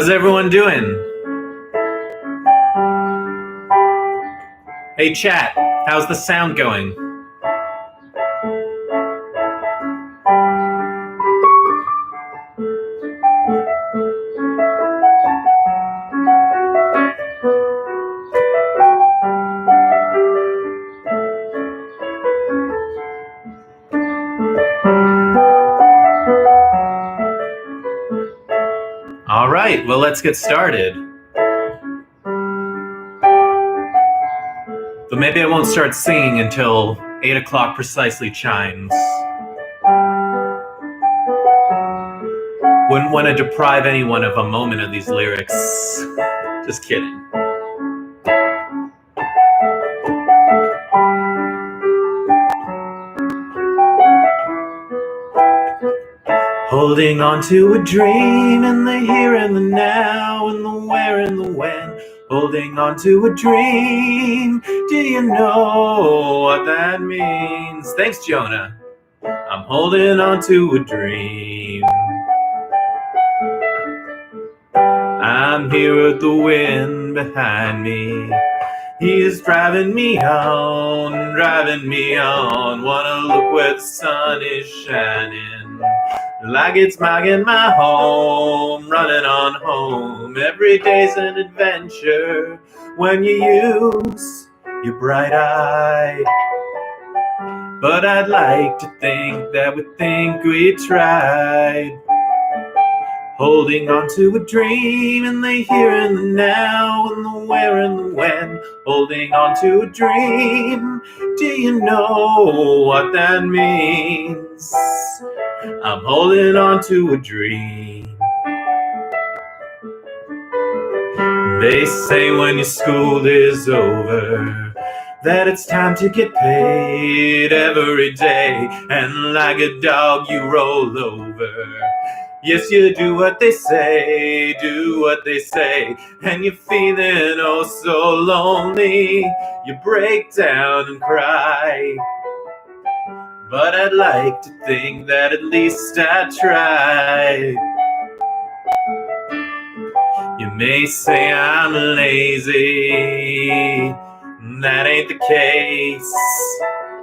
How's everyone doing? Hey chat, how's the sound going? All right, well, let's get started. But maybe I won't start singing until 8 o'clock precisely chimes. Wouldn't want to deprive anyone of a moment of these lyrics. Just kidding. Holding on to a dream in the here and the now, in the where and the when. Holding on to a dream, do you know what that means? Thanks, Jonah. I'm holding on to a dream. I'm here with the wind behind me. He is driving me on. Wanna look where the sun is shining, like it's making my home, running on home. Every day's an adventure when you use your bright eye. But I'd like to think that we tried. Holding on to a dream in the here and the now, in the where and the when. Holding on to a dream, do you know what that means? I'm holding on to a dream. They say when your school is over that it's time to get paid every day, and like a dog you roll over. Yes, you do what they say, and you're feeling oh so lonely. You break down and cry, but I'd like to think that at least I tried. You may say I'm lazy, that ain't the case.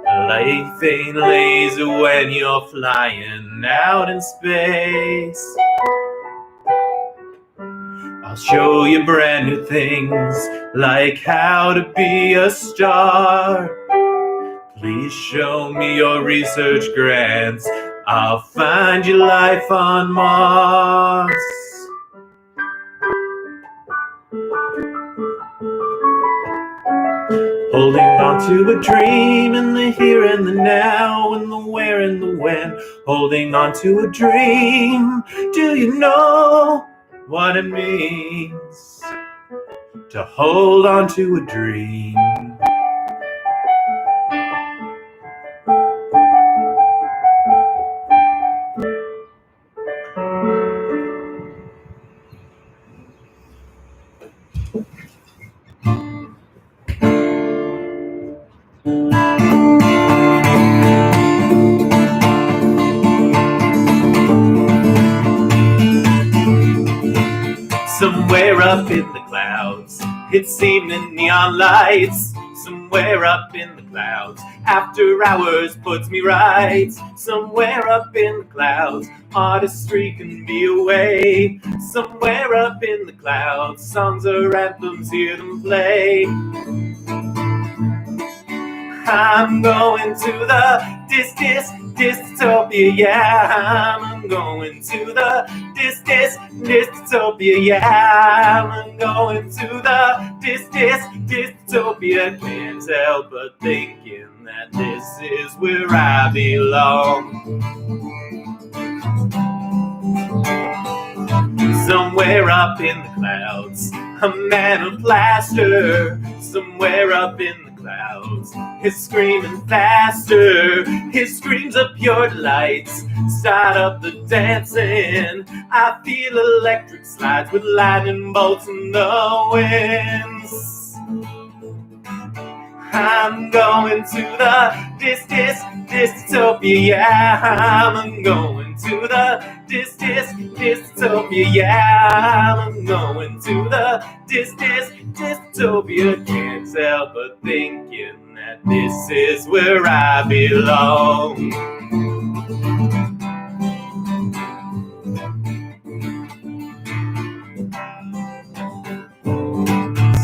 Life ain't lazy when you're flying out in space. I'll show you brand new things, like how to be a star. Please show me your research grants. I'll find you life on Mars. Holding on to a dream in the here and the now, in the where and the when. Holding on to a dream, do you know what it means to hold on to a dream? Somewhere up in the clouds, it's evening neon lights. Somewhere up in the clouds, after hours puts me right. Somewhere up in the clouds, artistry can be away. Somewhere up in the clouds, songs are anthems, hear them play. I'm going to the dystopia, yeah. I'm going to the dystopia, yeah. I'm going to the dystopia. Can't help but thinking that this is where I belong. Somewhere up in the clouds, a man of plaster. Somewhere up in the clouds, he's screaming faster. His screams of pure delight start up the dancing. I feel electric slides with lightning bolts in the winds. I'm going to the dystopia, yeah. I'm going going to the dystopia. Yeah, I'm going to the dystopia. Can't help but thinking that this is where I belong.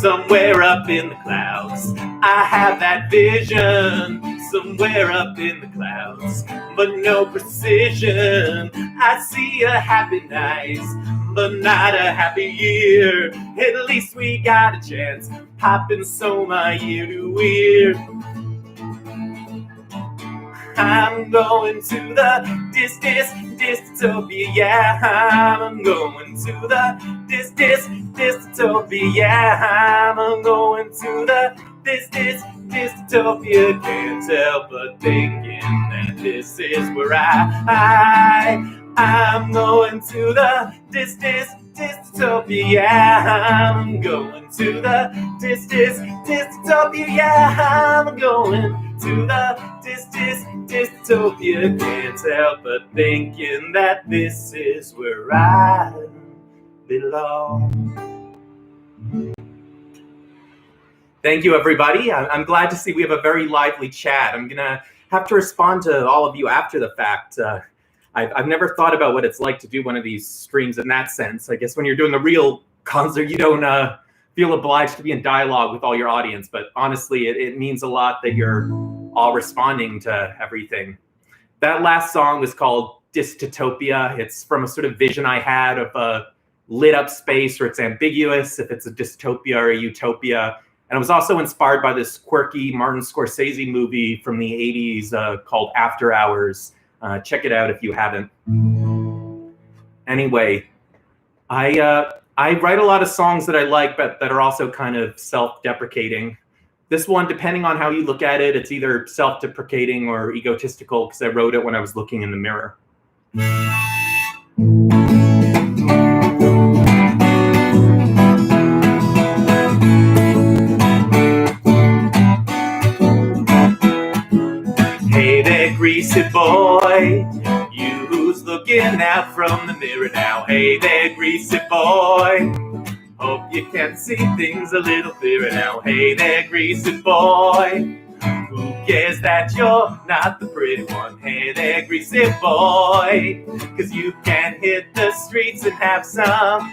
Somewhere up in the clouds, I have that vision. Somewhere up in the clouds, but no precision. I see a happy night, but not a happy year. At least we got a chance, popping so my year to ear. I'm going to the dystopia. Yeah, I'm going to the dystopia. Yeah, I'm going to the dystopia. Can't help but thinking that this is where I'm going to the dystopia. Yeah, I'm going to the dystopia. Yeah, I'm going to the dystopia. Can't help but thinking that this is where I belong. Thank you, everybody. I'm glad to see we have a very lively chat. I'm gonna have to respond to all of you after the fact. I've never thought about what it's like to do one of these streams in that sense. I guess when you're doing a real concert, you don't feel obliged to be in dialogue with all your audience, but honestly, it means a lot that you're all responding to everything. That last song was called Dystopia. It's from a sort of vision I had of a lit up space where it's ambiguous if it's a dystopia or a utopia. And it was also inspired by this quirky Martin Scorsese movie from the 80s called After Hours. Check it out if you haven't. Anyway, I write a lot of songs that I like, but that are also kind of self-deprecating. This one, depending on how you look at it, it's either self-deprecating or egotistical because I wrote it when I was looking in the mirror. Hey there, greasy boy, you who's looking out from the mirror now. Hey there, greasy boy, hope you can see things a little clearer now. Hey there, greasy boy, who cares that you're not the pretty one? Hey there, greasy boy, 'cause you can hit the streets and have some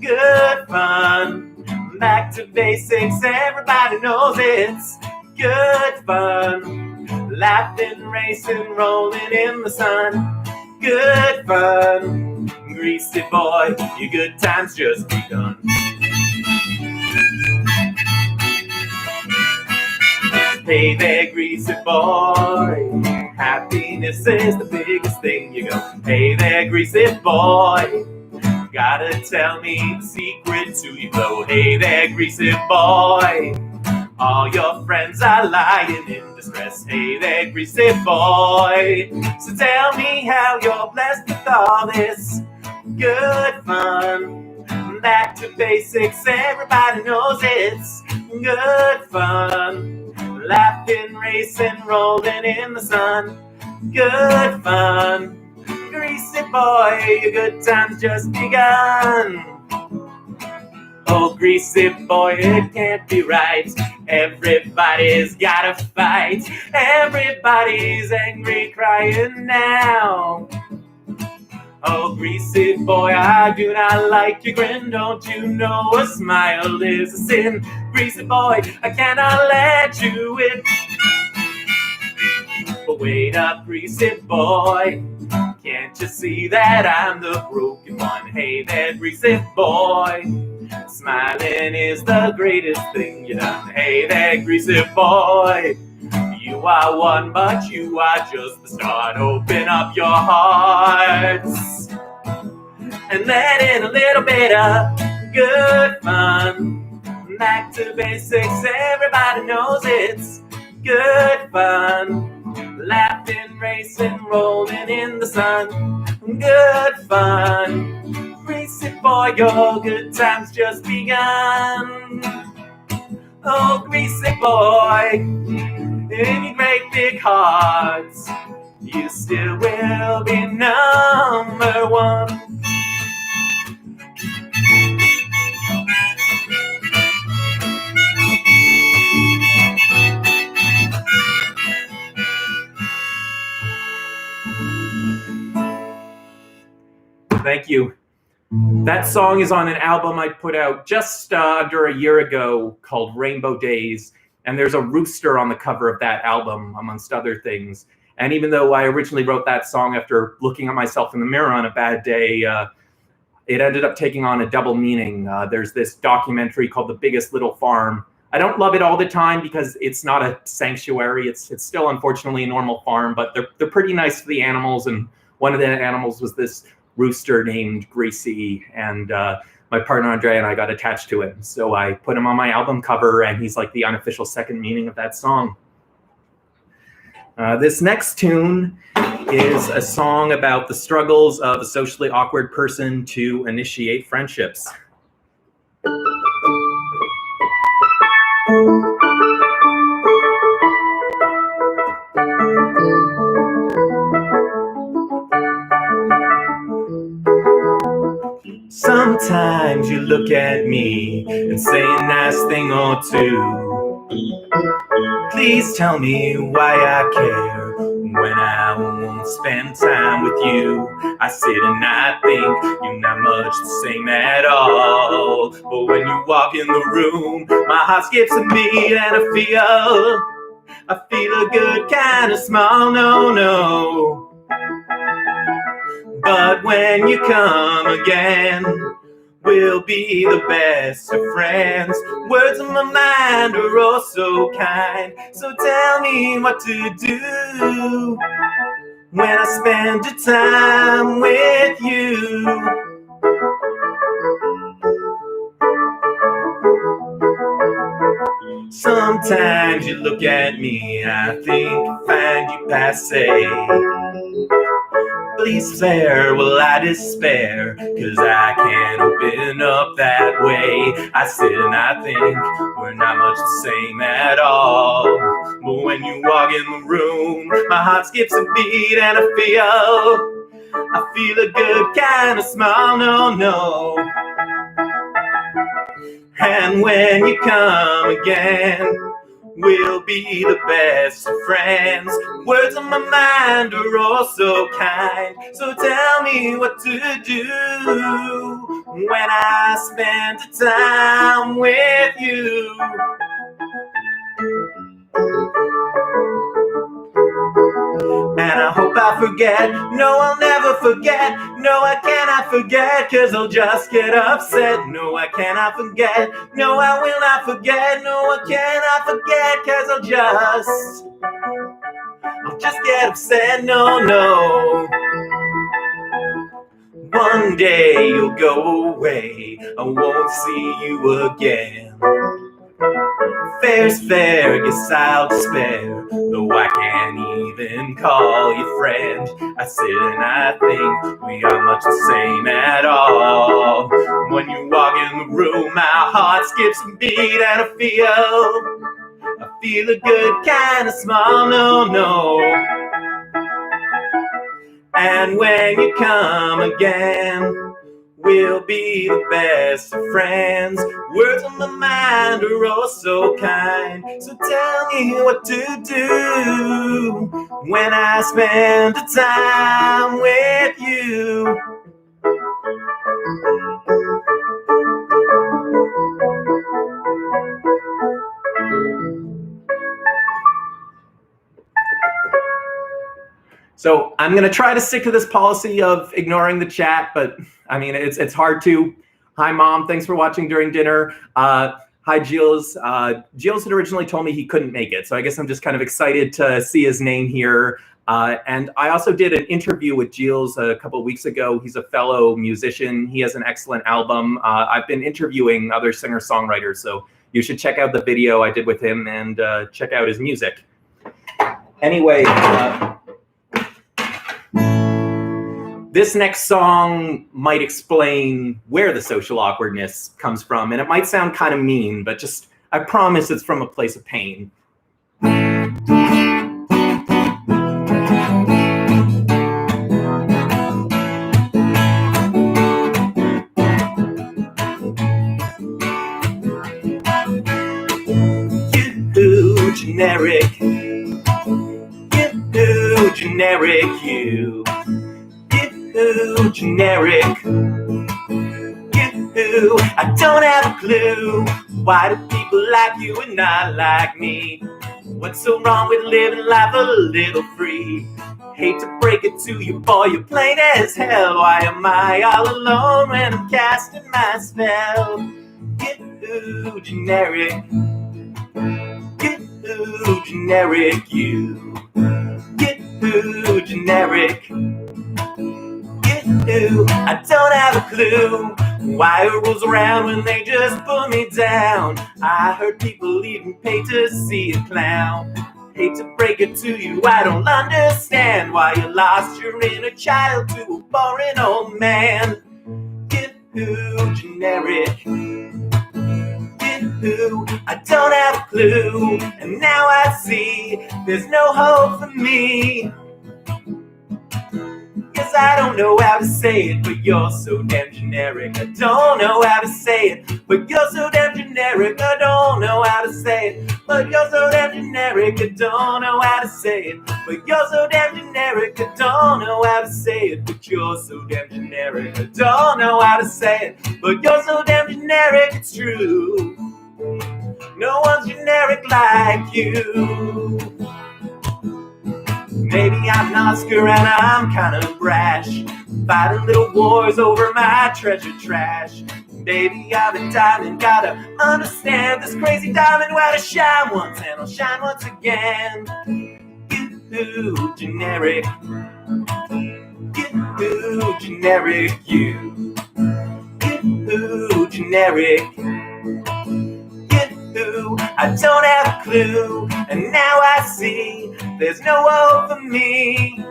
good fun. Back to basics, everybody knows it's good fun. Laughing, racing, rolling in the sun. Good fun. Greasy boy, your good time's just begun. Hey there, greasy boy, happiness is the biggest thing. You go, hey there, greasy boy, gotta tell me the secret to your glow. Hey there, greasy boy, all your friends are lying in distress. Hey there, greasy boy, so tell me how you're blessed with all this good fun. Back to basics, everybody knows it's good fun. Laughing, racing, rolling in the sun. Good fun. Greasy boy, your good time's just begun. Oh, greasy boy, it can't be right. Everybody's gotta fight. Everybody's angry, crying now. Oh, greasy boy, I do not like your grin. Don't you know a smile is a sin? Greasy boy, I cannot let you in. But wait up, greasy boy, can't you see that I'm the broken one? Hey there, greasy boy, smiling is the greatest thing you done. Hey there, greasy boy, you are one, but you are just the start. Open up your hearts and let in a little bit of good fun. Back to basics, everybody knows it's good fun. Laughing, racing, rolling in the sun. Good fun. Greasy boy, your good time's just begun. Oh, greasy boy, in your great big hearts, you still will be number one. Thank you. That song is on an album I put out just under a year ago called Rainbow Days, and there's a rooster on the cover of that album, amongst other things. And even though I originally wrote that song after looking at myself in the mirror on a bad day, it ended up taking on a double meaning. There's this documentary called The Biggest Little Farm. I don't love it all the time because it's not a sanctuary. It's still, unfortunately, a normal farm, but they're pretty nice to the animals. And one of the animals was this rooster named Greasy, and my partner Andre and I got attached to it. So I put him on my album cover, and he's like the unofficial second meaning of that song. This next tune is a song about the struggles of a socially awkward person to initiate friendships. Sometimes you look at me and say a nice thing or two. Please tell me why I care when I won't spend time with you. I sit and I think you're not much the same at all. But when you walk in the room, my heart skips a beat and I feel a good kind of small no. But when you come again, we'll be the best of friends. Words on my mind are oh so kind. So tell me what to do when I spend the time with you. Sometimes you look at me, I think I find you passé. Please spare, will I despair? Cause I can't open up that way. I sit and I think we're not much the same at all. But when you walk in the room, my heart skips a beat and I feel a good kind of smile, no. And when you come again, we'll be the best of friends. Words on my mind are all so kind. So tell me what to do when I spend the time with you. And I hope I forget. No, I'll never forget. No, I cannot forget, cause I'll just get upset. No, I cannot forget. No, I will not forget. No, I cannot forget, cause I'll just get upset. No. One day you'll go away. I won't see you again. Fair's fair, guess I'll despair. Though I can't even call you friend. I sit and I think we are much the same at all. When you walk in the room, my heart skips a beat and I feel a good kind of small no. And when you come again, we'll be the best of friends. Words on my mind are oh so kind. So tell me what to do when I spend the time with you. So I'm going to try to stick to this policy of ignoring the chat, but I mean, it's hard to. Hi, Mom. Thanks for watching during dinner. Hi, Gilles. Gilles had originally told me he couldn't make it, so I guess I'm just kind of excited to see his name here. And I also did an interview with Gilles a couple of weeks ago. He's a fellow musician. He has an excellent album. I've been interviewing other singer-songwriters, so you should check out the video I did with him and check out his music. Anyway, this next song might explain where the social awkwardness comes from, and it might sound kind of mean, but just, I promise it's from a place of pain. generic. You, generic you. You, generic. You, I don't have a clue. Why do people like you and not like me? What's so wrong with living life a little free? Hate to break it to you, boy, you're plain as hell. Why am I all alone when I'm casting my spell? You, generic. You, generic you. You, generic. You, I don't have a clue why it rolls around when they just put me down. I heard people even pay to see a clown. Hate to break it to you, I don't understand why you lost your inner child to a boring old man. You, generic. You, I don't have a clue, and now I see there's no hope for me. Guess I don't know how to say it, but you're so damn generic. I don't know how to say it, but you're so damn generic. I don't know how to say it, but you're so damn generic. I don't know how to say it, but you're so damn generic. I don't know how to say it, but you're so damn generic. I don't know how to say it, but you're so damn generic. It's true. No one's generic like you. Maybe I'm an Oscar and I'm kind of brash, fighting little wars over my treasure trash. Baby, I'm a diamond, gotta understand this crazy diamond where to shine once and I'll shine once again. You, generic. You, generic you. You, generic. I don't have a clue, and now I see there's no hope for me.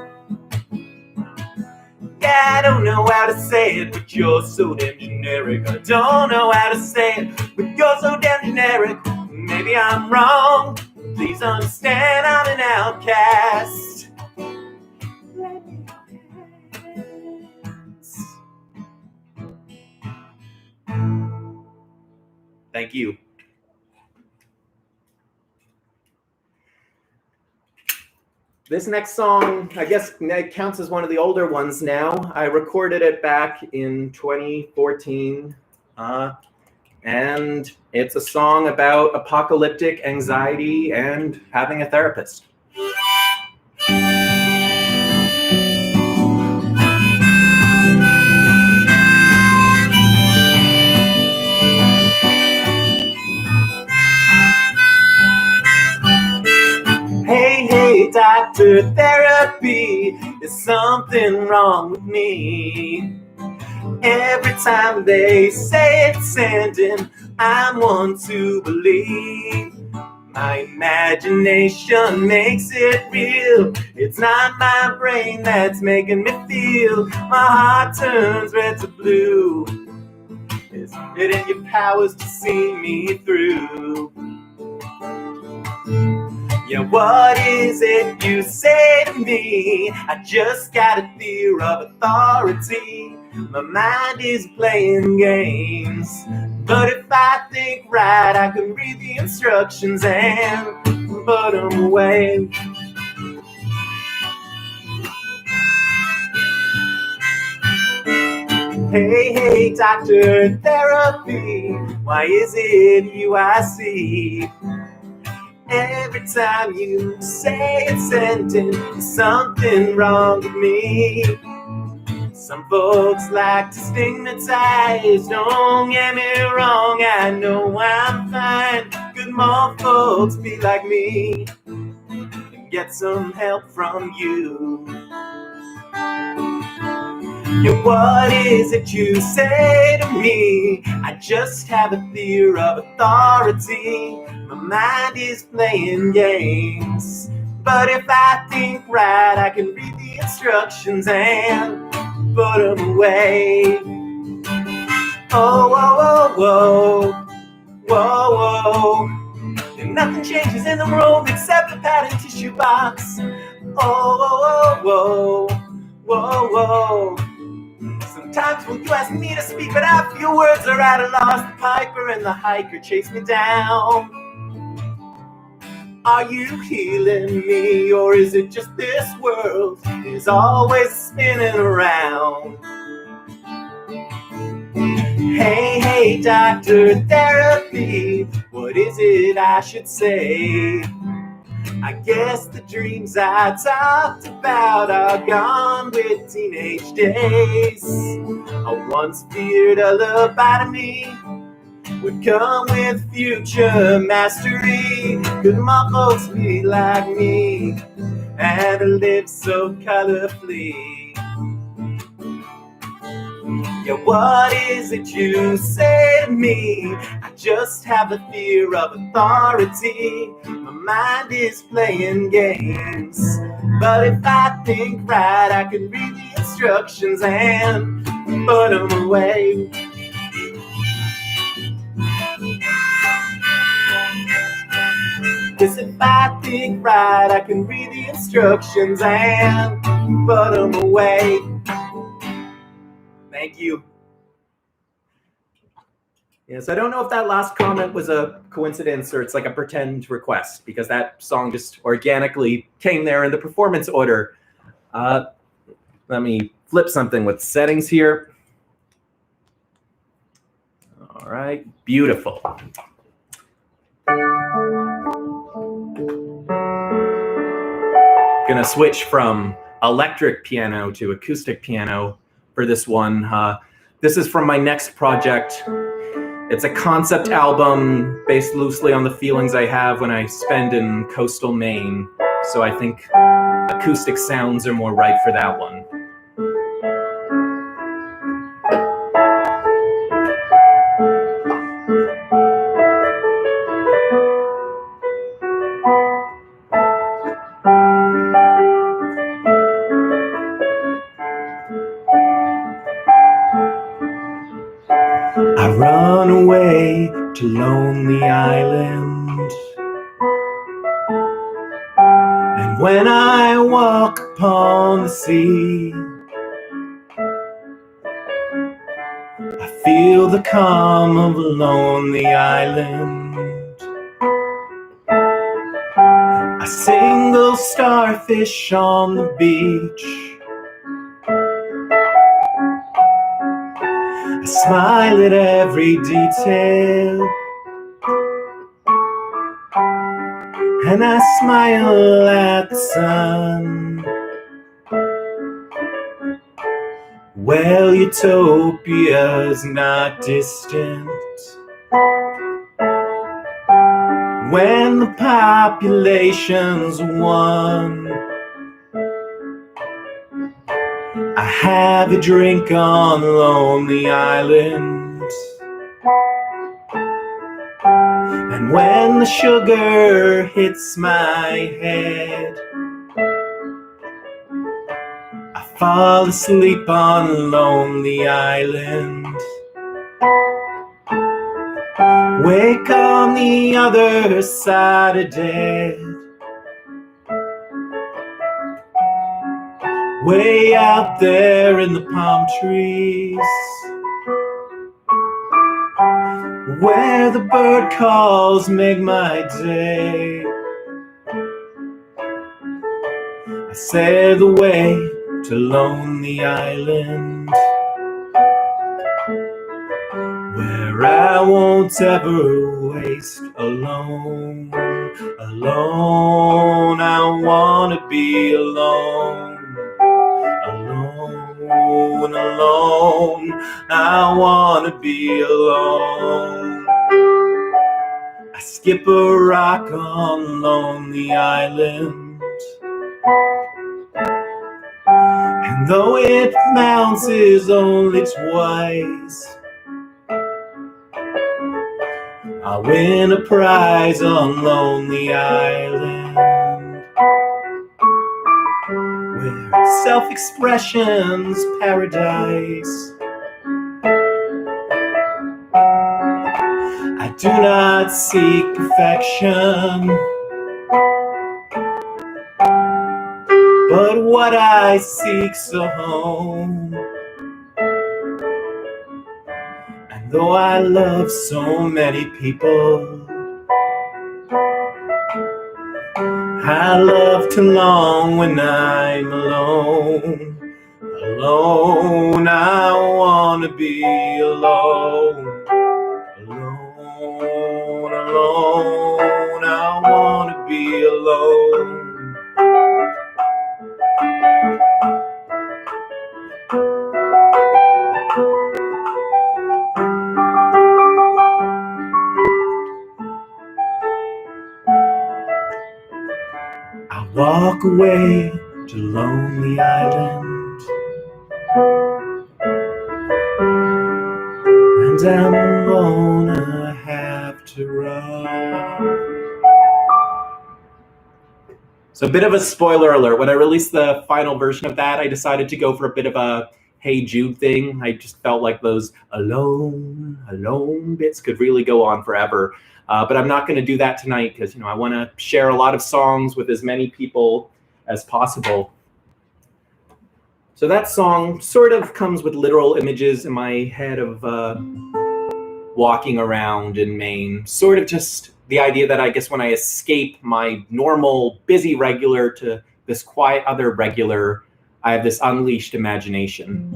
Yeah, I don't know how to say it, but you're so damn generic. I don't know how to say it, but you're so damn generic. Maybe I'm wrong, please understand I'm an outcast. Thank you. This next song, I guess it counts as one of the older ones now. I recorded it back in 2014. And it's a song about apocalyptic anxiety and having a therapist. Hey, doctor, therapy, is something wrong with me? Every time they say it's ending, I'm one to believe. My imagination makes it real. It's not my brain that's making me feel. My heart turns red to blue. Is it in your powers to see me through? Yeah, what is it you say to me? I just got a fear of authority. My mind is playing games. But if I think right, I can read the instructions and put them away. Hey, doctor, therapy, why is it you I see? Every time you say it's ending, there's something wrong with me. Some folks like to stigmatize, don't get me wrong, I know I'm fine. Could more folks be like me and get some help from you? Yeah, what is it you say to me? I just have a fear of authority. My mind is playing games. But if I think right, I can read the instructions and put them away. Oh, whoa, whoa, whoa, whoa, whoa. And nothing changes in the room except the padded tissue box. Oh, whoa, whoa, whoa, whoa. Sometimes when you ask me to speak, but I feel words are at a loss. The piper and the hiker chase me down. Are you healing me, or is it just this world is always spinning around? Hey, hey, doctor, therapy, what is it I should say? I guess the dreams I talked about are gone with teenage days. I once feared a lobotomy would come with future mastery. Could my folks be like me and live so colorfully? Yeah, what is it you say to me? I just have a fear of authority. My mind is playing games. But if I think right, I can read the instructions and put them away. Cause if I think right, I can read the instructions and put them away. Thank you. Yes, I don't know if that last comment was a coincidence or it's like a pretend request, because that song just organically came there in the performance order. Let me flip something with settings here. All right, beautiful. Gonna switch from electric piano to acoustic piano for this one. This is from my next project. It's a concept album based loosely on the feelings I have when I spend in coastal Maine. So I think acoustic sounds are more right for that one. I run away to Lonely Island, and when I walk upon the sea, I feel the calm of a lonely island. A single starfish on the beach, I smile at every detail, and I smile at the sun. Well, utopia's not distant when the population's one. I have a drink on Lonely Island, and when the sugar hits my head, I fall asleep on Lonely Island. Wake on the other side of death, way out there in the palm trees, where the bird calls make my day. I sail away to Lonely Island, where I won't ever waste alone. Alone, I wanna be alone. Alone, alone, I wanna be alone. I skip a rock on Lonely Island, and though it bounces only twice, I win a prize on Lonely Island, where self-expression's paradise. I do not seek perfection, but what I seek's a home. And though I love so many people, I love to long when I'm alone. Alone, I wanna be alone. Alone, alone, I wanna be alone. I walk away to Lonely Island, and I'm gonna have to run. So a bit of a spoiler alert. When I released the final version of that, I decided to go for a bit of a Hey Jude thing. I just felt like those alone bits could really go on forever. But I'm not going to do that tonight because I want to share a lot of songs with as many people as possible. So that song sort of comes with literal images in my head of walking around in Maine, sort of just the idea that I guess when I escape my normal busy regular to this quiet other regular, I have this unleashed imagination.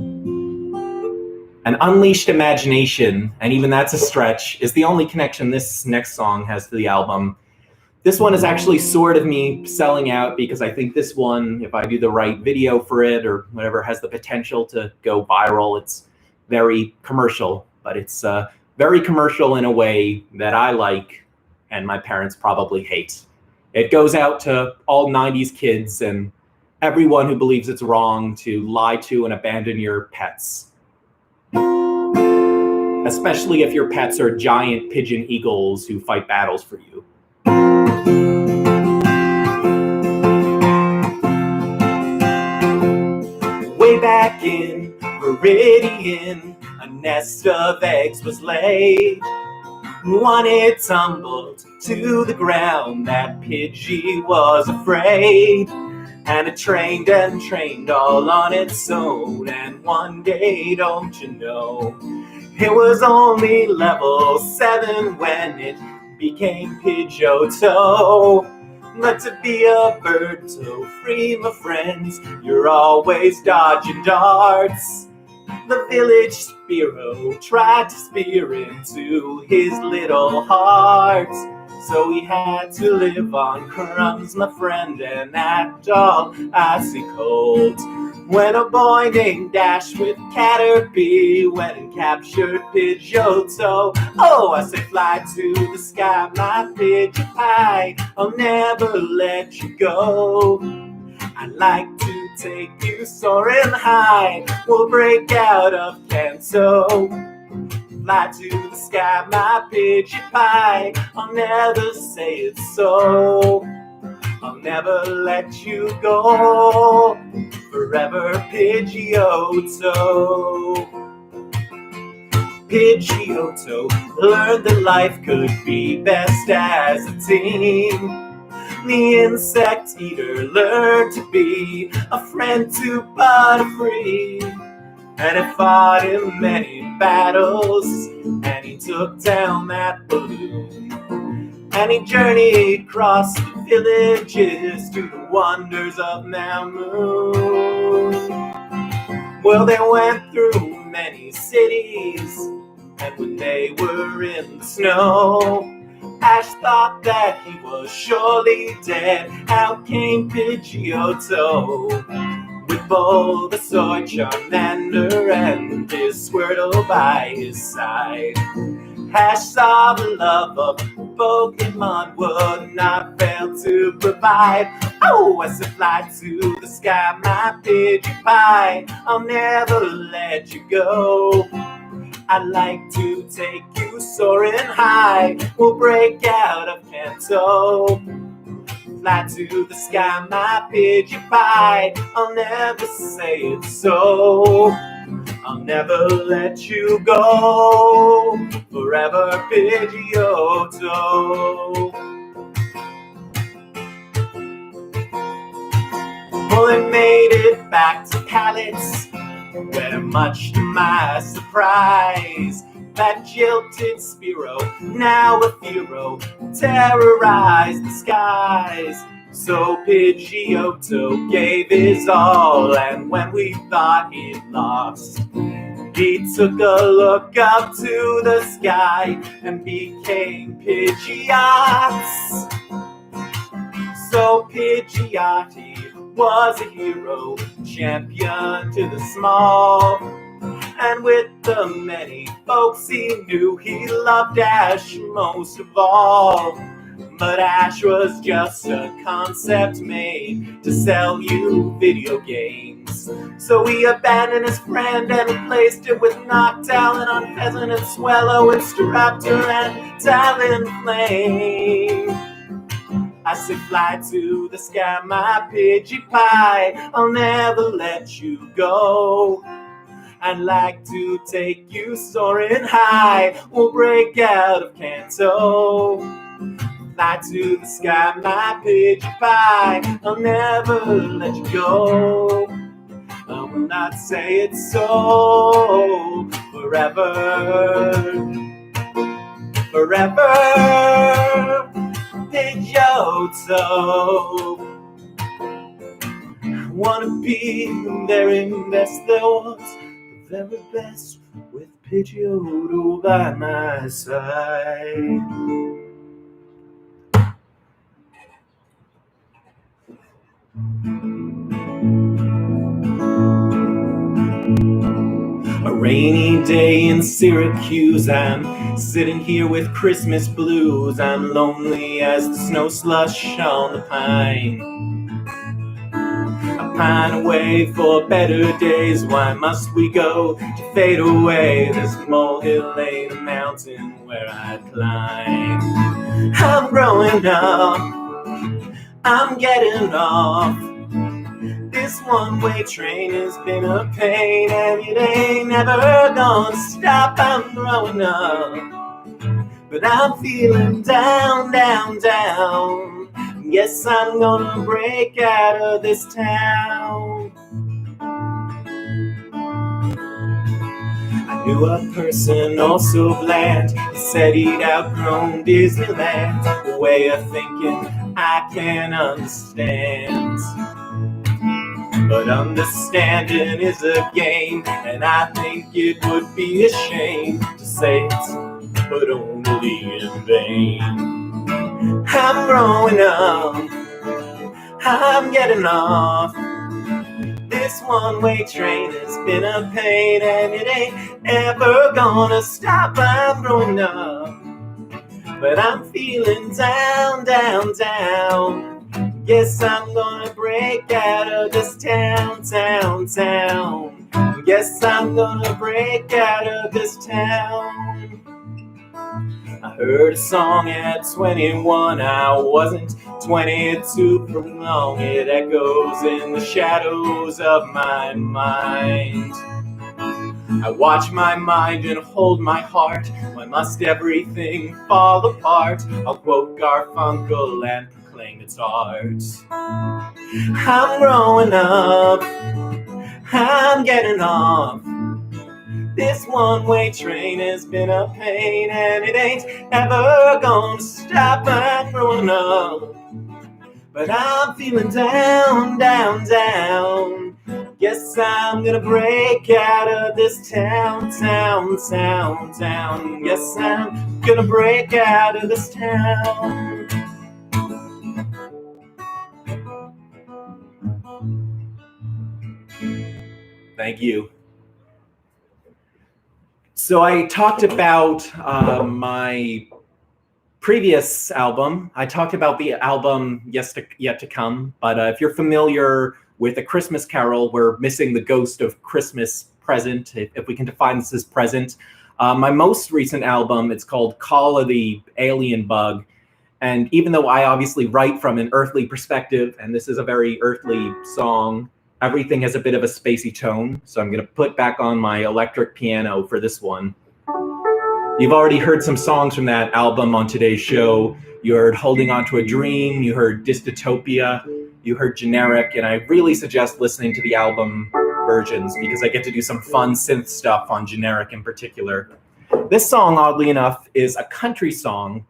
An unleashed imagination, and even that's a stretch, is the only connection this next song has to the album. This one is actually sort of me selling out because I think this one, if I do the right video for it or whatever, has the potential to go viral. It's very commercial, but it's very commercial in a way that I like and my parents probably hate. It goes out to all 90s kids and everyone who believes it's wrong to lie to and abandon your pets. Especially if your pets are giant pigeon eagles who fight battles for you. Way back in Meridian, a nest of eggs was laid. One it tumbled to the ground, that Pidgey was afraid. And it trained and trained all on its own. And one day, don't you know, it was only level 7 when it became Pidgeotto. But to be a bird so free, my friends, you're always dodging darts. The village Spiro tried to spear into his little heart. So he had to live on crumbs, my friend, and act all icy cold. When a boy named Dash with Caterpie went and captured Pidgeotto. Oh, I say fly to the sky, my Pidgeot, I'll never let you go. I'd like to take you soaring high, we'll break out of Kanto. Fly to the sky, my Pidgeot, I'll never say it's so. I'll never let you go, forever Pidgeotto. Pidgeotto learned that life could be best as a team. The insect eater learned to be a friend to Butterfree. And it fought in many battles, and he took down that balloon. And he journeyed across the villages to the wonders of Mount Moon. Well, they went through many cities, and when they were in the snow, Ash thought that he was surely dead. Out came Pidgeotto, with Bulbasaur, Charmander, and his Squirtle by his side. Ash saw the love of Pokemon would not fail to provide. Oh, I said fly to the sky, my Pidgeot, I'll never let you go. I'd like to take you soaring high, we'll break out of Kanto. Fly to the sky, my Pidgeot, I'll never say it's so. I'll never let you go, forever Pidgeotto. Well, they made it back to Palace, where much to my surprise, that jilted Spiro, now a hero, terrorized the skies. So Pidgeotto gave his all, and when we thought he'd lost, he took a look up to the sky and became Pidgeots. So Pidgeotty was a hero, champion to the small. And with the many folks he knew, he loved Ash most of all. But Ash was just a concept made to sell you video games. So he abandoned his friend and replaced it with Noctowl and Unpheasant and Swallow and Staraptor and Talonflame. I say fly to the sky, my Pidgey Pie, I'll never let you go. I'd like to take you soaring high, we'll break out of Kanto. Fly to the sky, my Pidgey Pie, I'll never let you go. I will not say it's so forever, forever, Pidgeotto. I wanna be the very best there was, the very best with Pidgeotto by my side. A rainy day in Syracuse, I'm sitting here with Christmas blues. I'm lonely as the snow slush on the pine. I pine away for better days. Why must we go to fade away? This molehill ain't a mountain where I'd climb. I'm growing up, I'm getting off. This one-way train has been a pain, and it ain't never gonna stop. I'm growing up, but I'm feeling down, down, down. Yes, I'm gonna break out of this town. I knew a person also bland. He said he'd outgrown Disneyland. A way of thinking I can't understand. But understanding is a game, and I think it would be a shame to say it, but only in vain. I'm growing up, I'm getting off. This one-way train has been a pain, and it ain't ever gonna stop. I'm growing up, but I'm feeling down, down, down. Guess I'm gonna break out of this town, town, town. Guess I'm gonna break out of this town. I heard a song at 21, I wasn't 22 for long. It echoes in the shadows of my mind. I watch my mind and hold my heart. Why must everything fall apart? I'll quote Garfunkel and proclaim its art. I'm growing up, I'm getting off. This one-way train has been a pain, and it ain't ever gonna stop. I'm growing up, but I'm feeling down, down, down. Guess I'm gonna break out of this town, town, town, town. Guess I'm gonna break out of this town. Thank you. So I talked about my previous album. I talked about the album Yet to Come, but if you're familiar with A Christmas Carol, we're missing the ghost of Christmas Present, if we can define this as present. My most recent album, it's called Call of the Alien Bug. And even though I obviously write from an earthly perspective, and this is a very earthly song, everything has a bit of a spacey tone. So I'm gonna put back on my electric piano for this one. You've already heard some songs from that album on today's show. You heard Holding On to a Dream, you heard Dystopia, you heard Generic, and I really suggest listening to the album versions because I get to do some fun synth stuff on Generic in particular. This song, oddly enough, is a country song,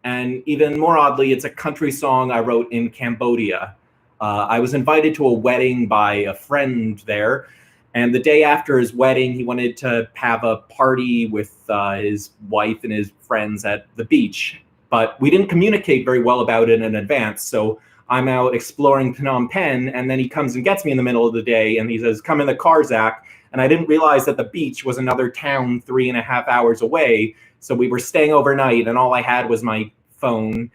And even more oddly, it's a country song I wrote in Cambodia. I was invited to a wedding by a friend there, and the day after his wedding, he wanted to have a party with his wife and his friends at the beach. But we didn't communicate very well about it in advance, so I'm out exploring Phnom Penh, and then he comes and gets me in the middle of the day, and he says, "Come in the car, Zach." And I didn't realize that the beach was another town 3.5 hours away, so we were staying overnight, and all I had was my phone.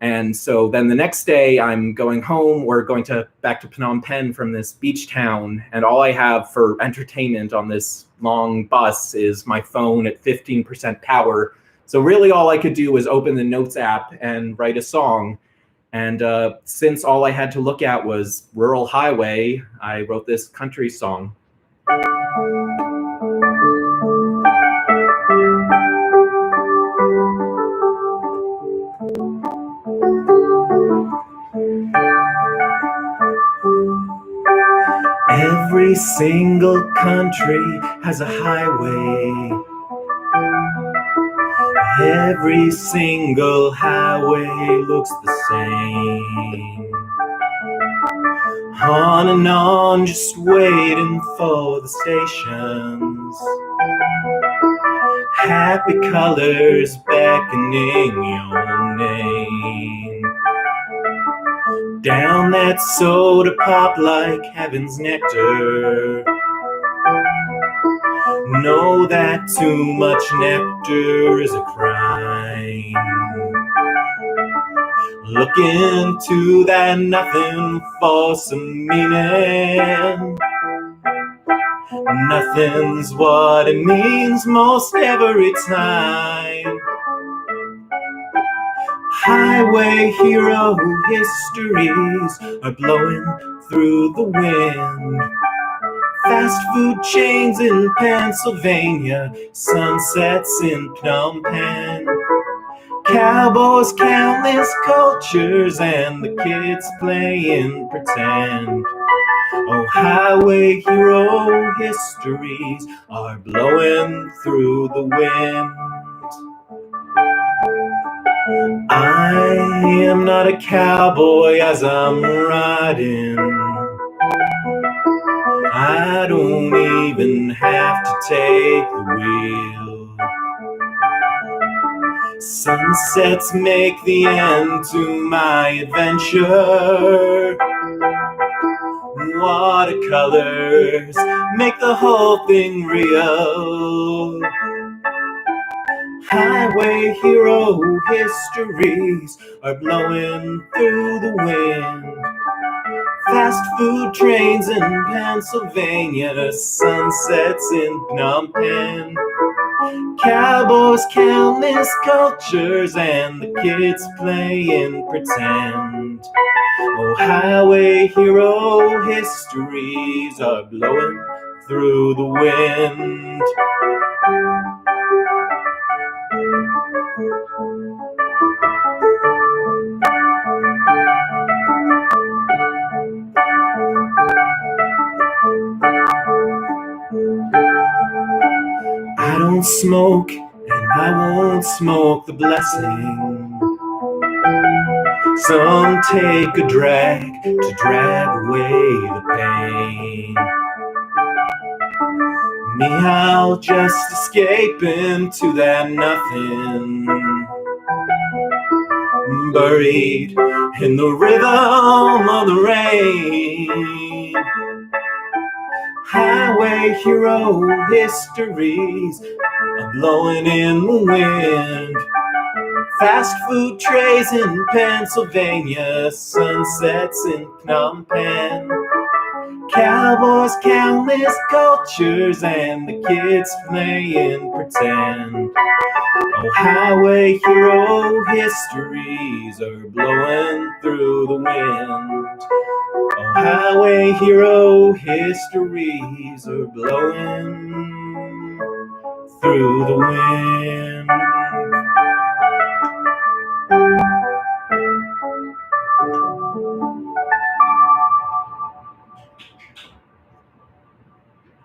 And so then the next day I'm going home. We're going back to Phnom Penh from this beach town, and all I have for entertainment on this long bus is my phone at 15% power. So really all I could do was open the Notes app and write a song. And since all I had to look at was Rural Highway, I wrote this country song. Every single country has a highway. Every single highway looks the same. On and on, just waiting for the stations. Happy colors beckoning your name. Down that soda pop like heaven's nectar. Know that too much nectar is a crime. Look into that nothing for some meaning. Nothing's what it means most every time. Highway hero histories are blowing through the wind. Fast food chains in Pennsylvania, sunsets in Phnom Penh. Cowboys, countless cultures, and the kids playing pretend. Oh, highway hero histories are blowing through the wind. I am not a cowboy as I'm riding. I don't even have to take the wheel. Sunsets make the end to my adventure. Watercolors make the whole thing real. Highway hero histories are blowing through the wind. Fast food trains in Pennsylvania, sunsets in Phnom Penh. Cowboys, countless cultures, and the kids playing pretend. Oh, highway hero histories are blowing through the wind. I don't smoke, and I won't smoke the blessing. Some take a drag to drag away the pain. Me, I'll just escape into that nothing, buried in the rhythm of the rain. Highway hero histories are blowing in the wind. Fast food trays in Pennsylvania, sunsets in Phnom Penh. Cowboys, countless cultures, and the kids playing pretend. Oh, highway hero histories are blowing through the wind. Oh, highway hero histories are blowing through the wind.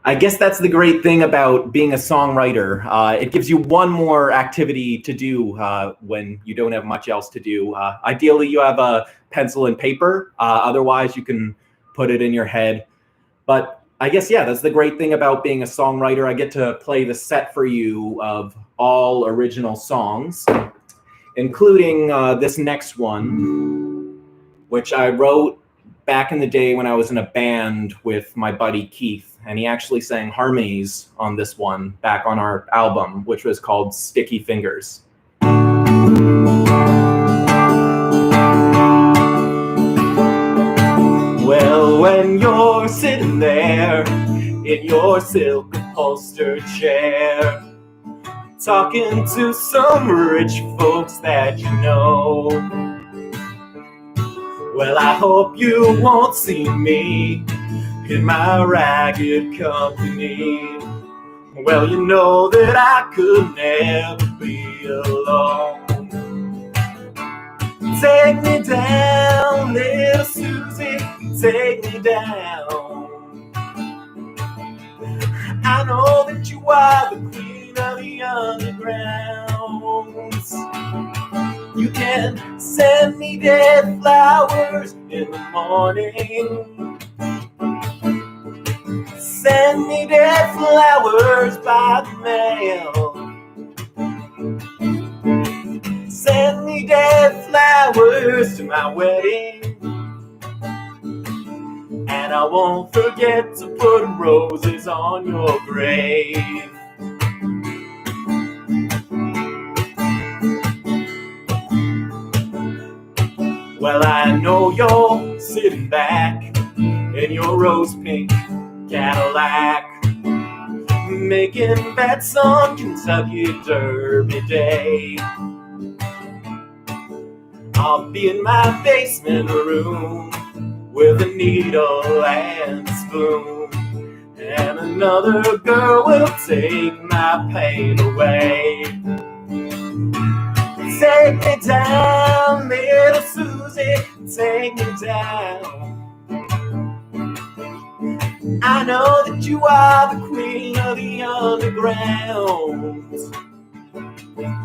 I guess that's the great thing about being a songwriter. It gives you one more activity to do when you don't have much else to do. Ideally, you have a pencil and paper. Otherwise, you can put it in your head. But I guess, yeah, that's the great thing about being a songwriter. I get to play the set for you of all original songs, including this next one, which I wrote back in the day when I was in a band with my buddy Keith, and he actually sang harmonies on this one back on our album, which was called Sticky Fingers. Well, when you're sitting there in your silk upholstered chair, talking to some rich folks that you know, well, I hope you won't see me in my ragged company. Well, you know that I could never be alone. Take me down, little Susie, take me down. I know that you are the queen of the undergrounds. You can send me dead flowers in the morning. Send me dead flowers by the mail. Send me dead flowers to my wedding. And I won't forget to put roses on your grave. Well, I know you're sitting back in your rose pink Cadillac, making bets on Kentucky Derby Day. I'll be in my basement room with a needle and a spoon, and another girl will take my pain away. Take me down, little Susie, take me down. I know that you are the queen of the underground.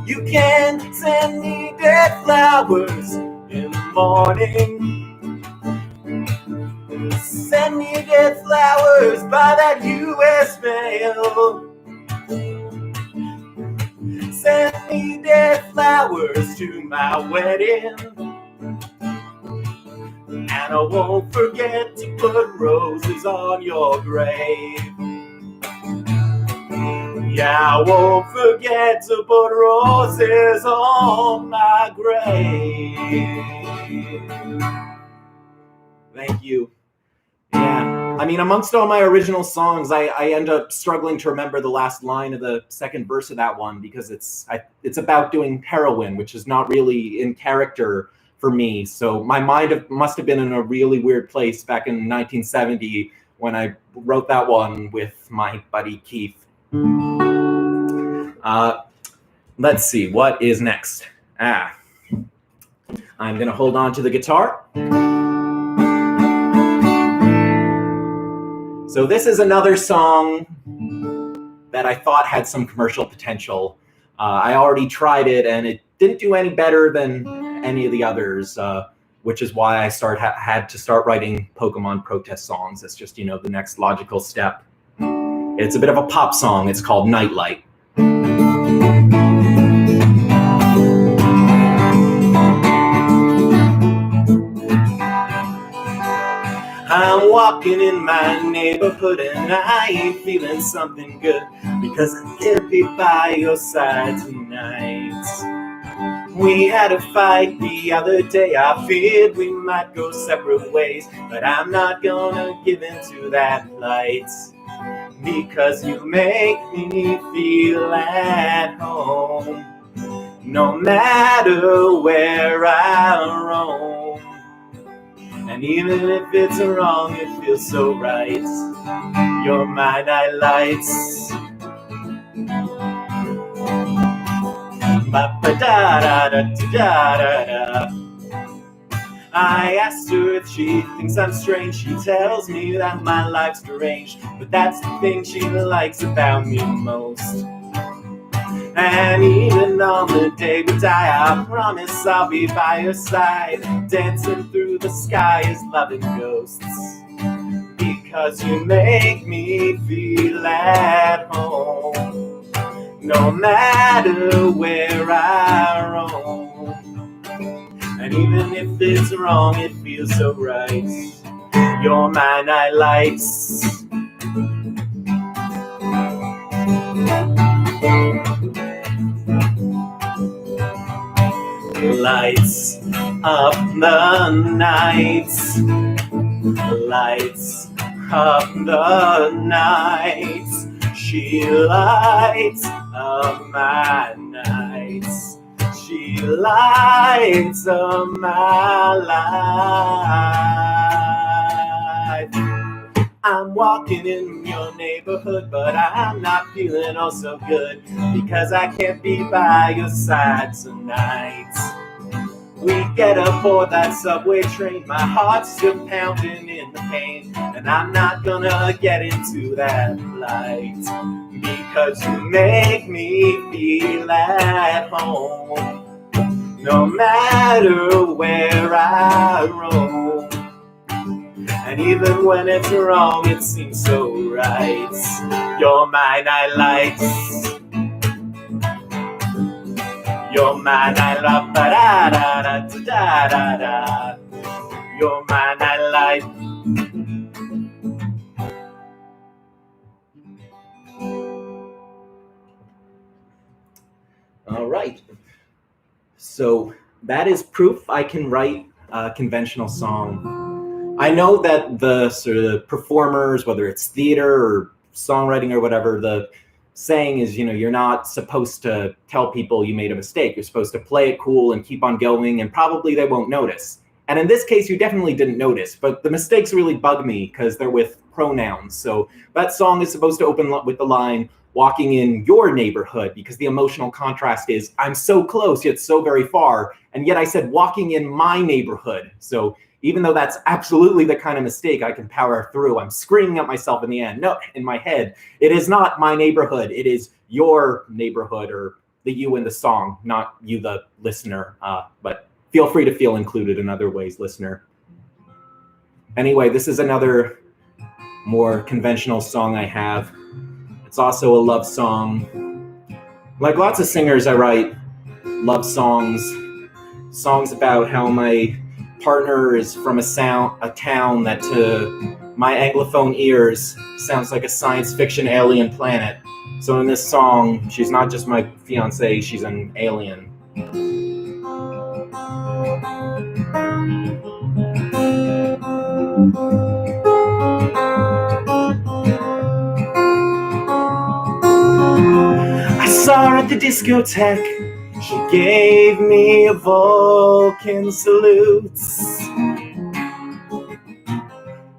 You can send me dead flowers in the morning. Send me dead flowers by that U.S. mail. Send me dead flowers to my wedding. And I won't forget to put roses on your grave. Yeah, I won't forget to put roses on my grave. Thank you. Yeah, I mean, amongst all my original songs, I end up struggling to remember the last line of the second verse of that one because it's about doing heroin, which is not really in character for me. So my mind must have been in a really weird place back in 1970 when I wrote that one with my buddy Keith. Let's see, what is next? I'm gonna hold on to the guitar. So this is another song that I thought had some commercial potential. I already tried it and it didn't do any better than any of the others, which is why I had to start writing Pokemon protest songs. It's just, the next logical step. It's a bit of a pop song. It's called Nightlight. I'm walking in my neighborhood and I ain't feeling something good because I can't be by your side tonight. We had a fight the other day, I feared we might go separate ways, but I'm not gonna give in to that plight because you make me feel at home no matter where I roam. And even if it's wrong, it feels so right. You're my nightlights. Ba-ba-da-da-da-da-da-da. I asked her if she thinks I'm strange. She tells me that my life's deranged, but that's the thing she likes about me most. And even on the day we die, I promise I'll be by your side, dancing through the sky as loving ghosts. Because you make me feel at home, no matter where I roam. And even if it's wrong, it feels so right. You're my night lights. Lights up the nights. Lights up the nights. She lights up my nights. She lights up my life. I'm walking in your neighborhood, but I'm not feeling oh so good, because I can't be by your side tonight. We get aboard that subway train, my heart's still pounding in the pain, and I'm not gonna get into that flight, because you make me feel at home, no matter where I roam. And even when it's wrong, it seems so right. You're my night lights. You're my night light, da da da da da da. You're my night light. All right. So that is proof I can write a conventional song. I know that the sort of performers, whether it's theater or songwriting or whatever, the saying is, you're not supposed to tell people you made a mistake. You're supposed to play it cool and keep on going, and probably they won't notice. And in this case, you definitely didn't notice, but the mistakes really bug me because they're with pronouns. So that song is supposed to open with the line, walking in your neighborhood, because the emotional contrast is, I'm so close, yet so very far. And yet I said walking in my neighborhood. So even though that's absolutely the kind of mistake I can power through, I'm screaming at myself in the end. No, in my head, it is not my neighborhood. It is your neighborhood, or the you in the song, not you, the listener. But feel free to feel included in other ways, listener. Anyway, this is another more conventional song I have. It's also a love song. Like lots of singers, I write love songs about how my partner is from a town that to my Anglophone ears sounds like a science fiction alien planet. So in this song, she's not just my fiancée, she's an alien. I saw her at the discotheque. She gave me a Vulcan salute.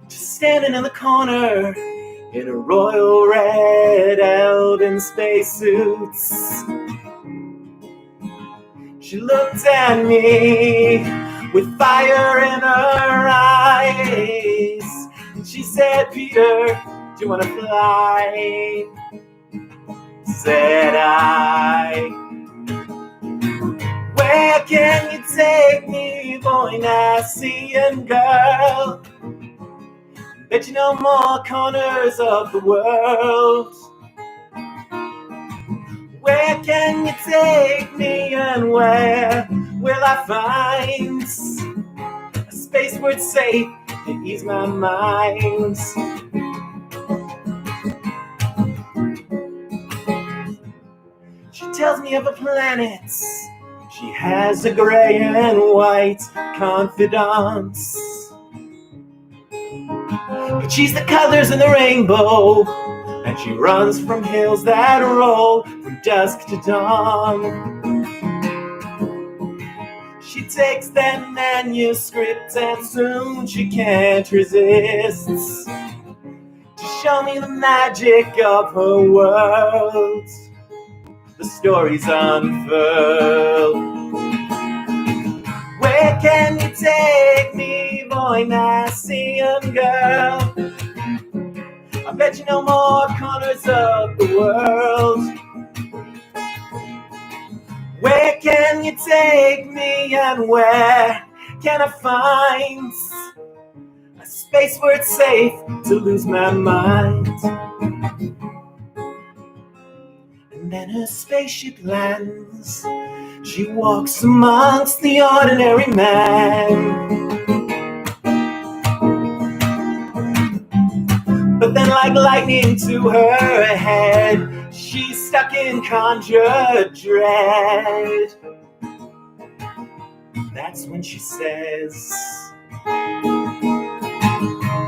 Just standing in the corner in a royal red Elven spacesuit. She looked at me with fire in her eyes. And she said, Peter, do you want to fly? Said I. Where can you take me, boy, Nassian girl? Bet you know more corners of the world. Where can you take me, and where will I find a space where it's safe to ease my mind? She tells me of a planet. She has a gray and white confidence. But she's the colors in the rainbow, and she runs from hills that roll from dusk to dawn. She takes that manuscript, and soon she can't resist to show me the magic of her world. The stories unfurl. Where Where can you take me, boy, Nassian girl? I bet you know more corners of the world. Where can you take me, and where can I find a space where it's safe to lose my mind? And then her spaceship lands. She walks amongst the ordinary man. But then like lightning to her head, she's stuck in conjured dread. That's when she says,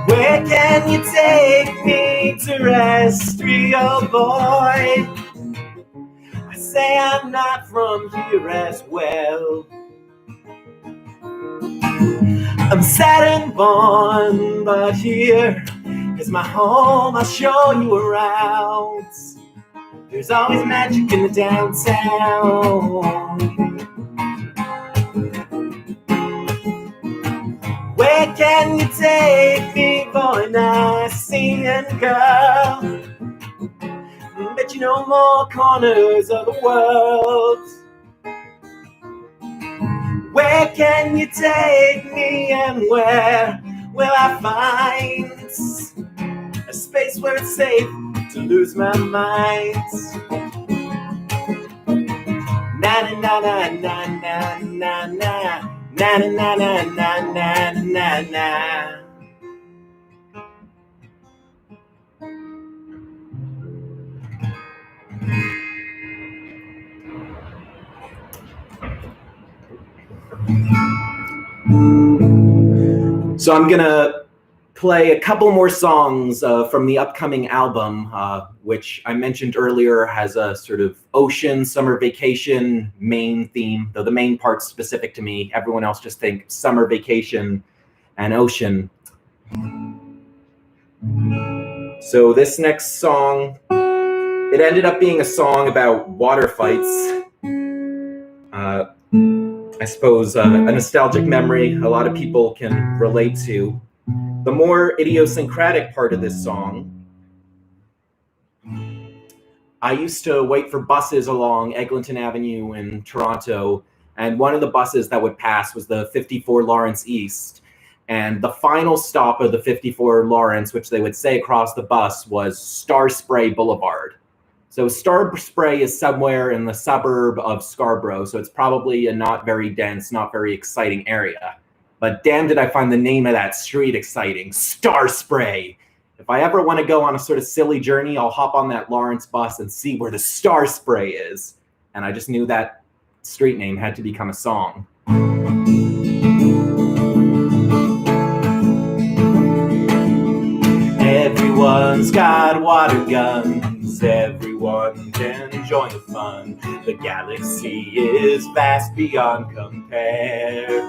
where can you take me, terrestrial boy? I say I'm not from here as well. I'm Saturn born, but here is my home. I'll show you around. There's always magic in the downtown. Where can you take me, boy, Nassian girl? Bet you know more corners of the world. Where can you take me, and where will I find a space where it's safe to lose my mind? Na na na na na na na na na na na na na na. So I'm gonna play a couple more songs from the upcoming album, which I mentioned earlier has a sort of ocean, summer vacation main theme, though the main part's specific to me. Everyone else just think summer vacation and ocean. So this next song, it ended up being a song about water fights. I suppose a nostalgic memory a lot of people can relate to. The more idiosyncratic part of this song, I used to wait for buses along Eglinton Avenue in Toronto, and one of the buses that would pass was the 54 Lawrence East. And the final stop of the 54 Lawrence, which they would say across the bus, was Star Spray Boulevard. So Star Spray is somewhere in the suburb of Scarborough, so it's probably a not very dense, not very exciting area. But damn did I find the name of that street exciting, Star Spray. If I ever want to go on a sort of silly journey, I'll hop on that Lawrence bus and see where the Star Spray is. And I just knew that street name had to become a song. Everyone's got water guns, everyone can join the fun. The galaxy is vast beyond compare.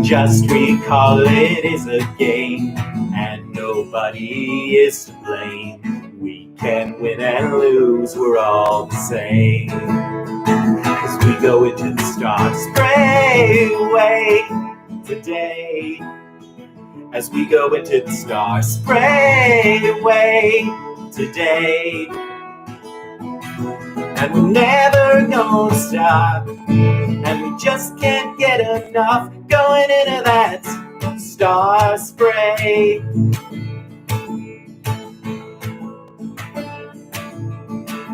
Just recall it is a game, and nobody is to blame. We can win and lose, we're all the same. As we go into the Star Spray way today. As we go into the Star Spray way today. And we're never gonna stop, and we just can't get enough going into that Star Spray.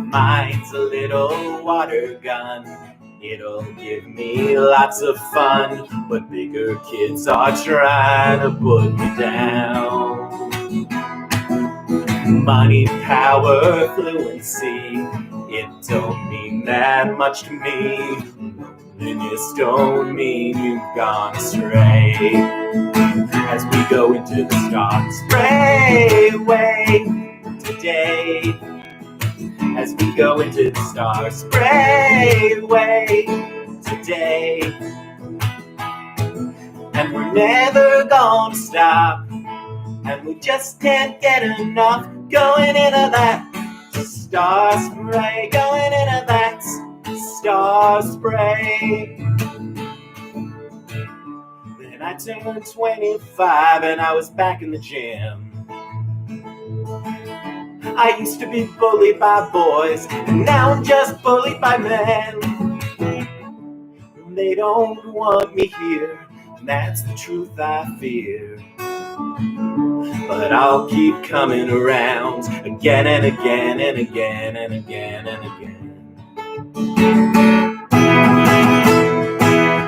Mine's a little water gun, it'll give me lots of fun, but bigger kids are trying to put me down. Money, power, fluency, it don't mean that much to me. Loneliness don't mean you've gone astray. As we go into the Star Spray way today. As we go into the Star Spray way today. And we're never gonna stop, and we just can't get enough going into that Star Spray, going into that Star Spray. I turned 25 and I was back in the gym. I used to be bullied by boys, and now I'm just bullied by men. They don't want me here, and that's the truth I fear. But I'll keep coming around again and again and again and again and again.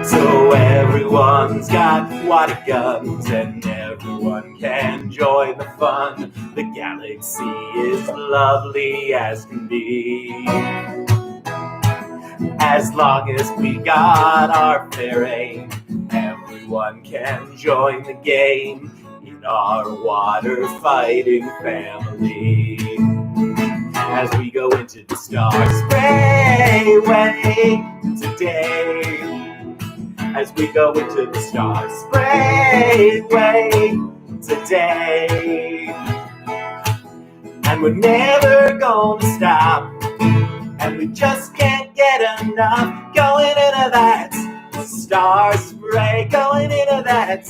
So everyone's got water guns and everyone can join the fun. The galaxy is lovely as can be, as long as we got our fair aim. Everyone can join the game in our water fighting family. As we go into the star sprayway today, as we go into the star sprayway today, and we're never gonna stop, and we just can't get enough. Going into that star spray, going into that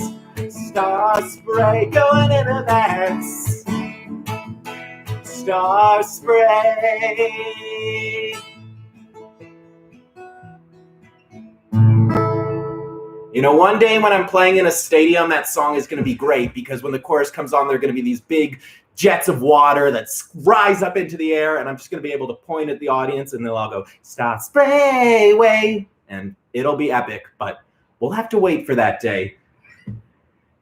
star spray, going into that star spray. You know, one day when I'm playing in a stadium, that song is going to be great, because when the chorus comes on, there are going to be these big jets of water that rise up into the air, and I'm just going to be able to point at the audience, and they'll all go, "Star spray way," and it'll be epic, but we'll have to wait for that day.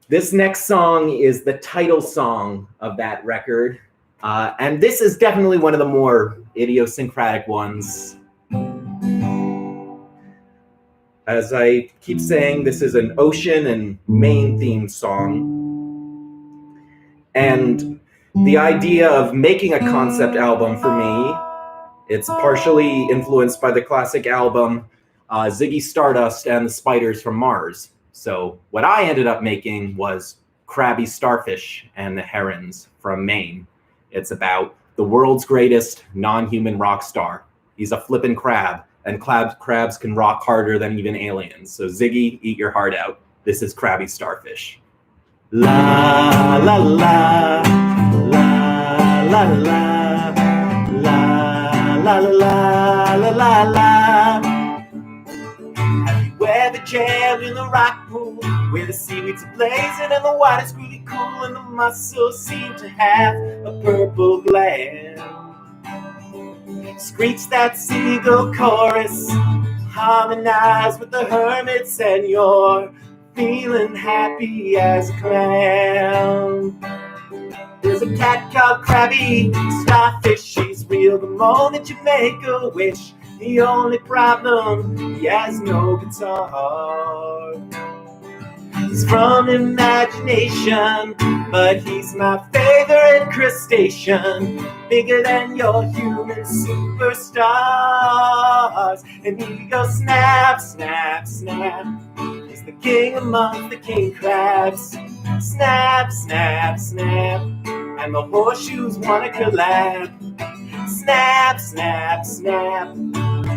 This next song is the title song of that record, and this is definitely one of the more idiosyncratic ones. As I keep saying, this is an ocean and Maine themed song. And the idea of making a concept album for me, it's partially influenced by the classic album Ziggy Stardust and the Spiders from Mars. So what I ended up making was Crabby Starfish and the Herons from Maine. It's about the world's greatest non-human rock star. He's a flippin' crab, and crabs can rock harder than even aliens. So Ziggy, eat your heart out. This is Crabby Starfish. La la la, la la la, la la la la la la. Have you ever jammed in the rock pool, where the seaweed's blazing and the water's really cool and the mussels seem to have a purple glare? Screech that seagull chorus, harmonize with the hermits, and you're feeling happy as a clown. There's a cat called Crabby Starfish. She's real the moment you make a wish. The only problem, he has no guitar. He's from imagination, but he's my favorite crustacean, bigger than your human superstars. And he goes snap, snap, snap. He's the king among the king crabs. Snap, snap, snap. And the horseshoes wanna collab. Snap, snap, snap.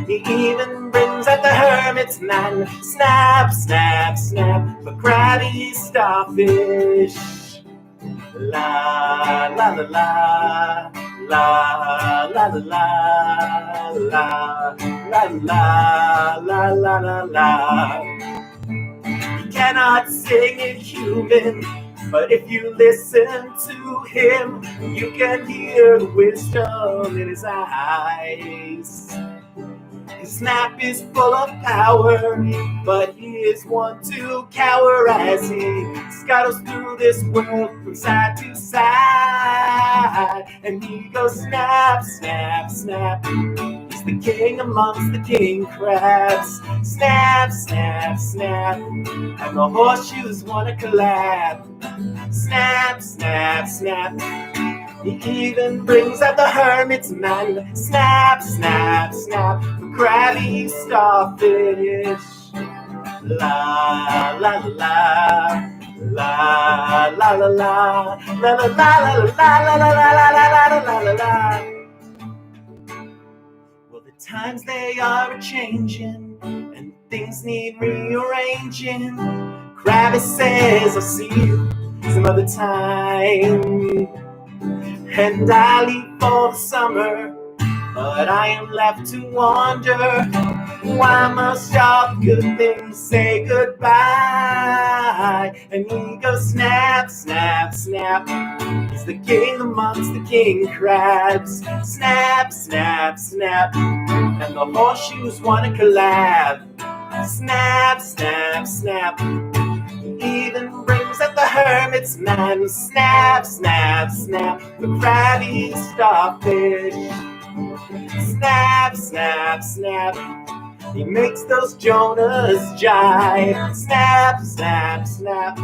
He even brings out the hermit's man. Snap, snap, snap. For Crabby Starfish. La la la la. La la la la. La la la la la la la. He cannot sing in human, but if you listen to him, you can hear the wisdom in his eyes. His snap is full of power, but he is one to cower as he scuttles through this world from side to side. And he goes snap, snap, snap. He's the king amongst the king crabs. Snap, snap, snap. And the horseshoes wanna collab. Snap, snap, snap. He even brings out the hermit's man. Snap, snap, snap. For Crabby Starfish. La la la la la la la la la la la la la la la la. Well, the times they are a changing and things need rearranging. Crabby says I'll see you some other time, and I leave for the summer, but I am left to wonder, why must all good things say goodbye? And he goes snap, snap, snap. He's the king amongst the king crabs. Snap, snap, snap. And the horseshoes want to collab. Snap, snap, snap. He even brings out the hermit's man. Snap, snap, snap. The crabby starfish. Snap, snap, snap. He makes those Jonas jive. Snap, snap, snap.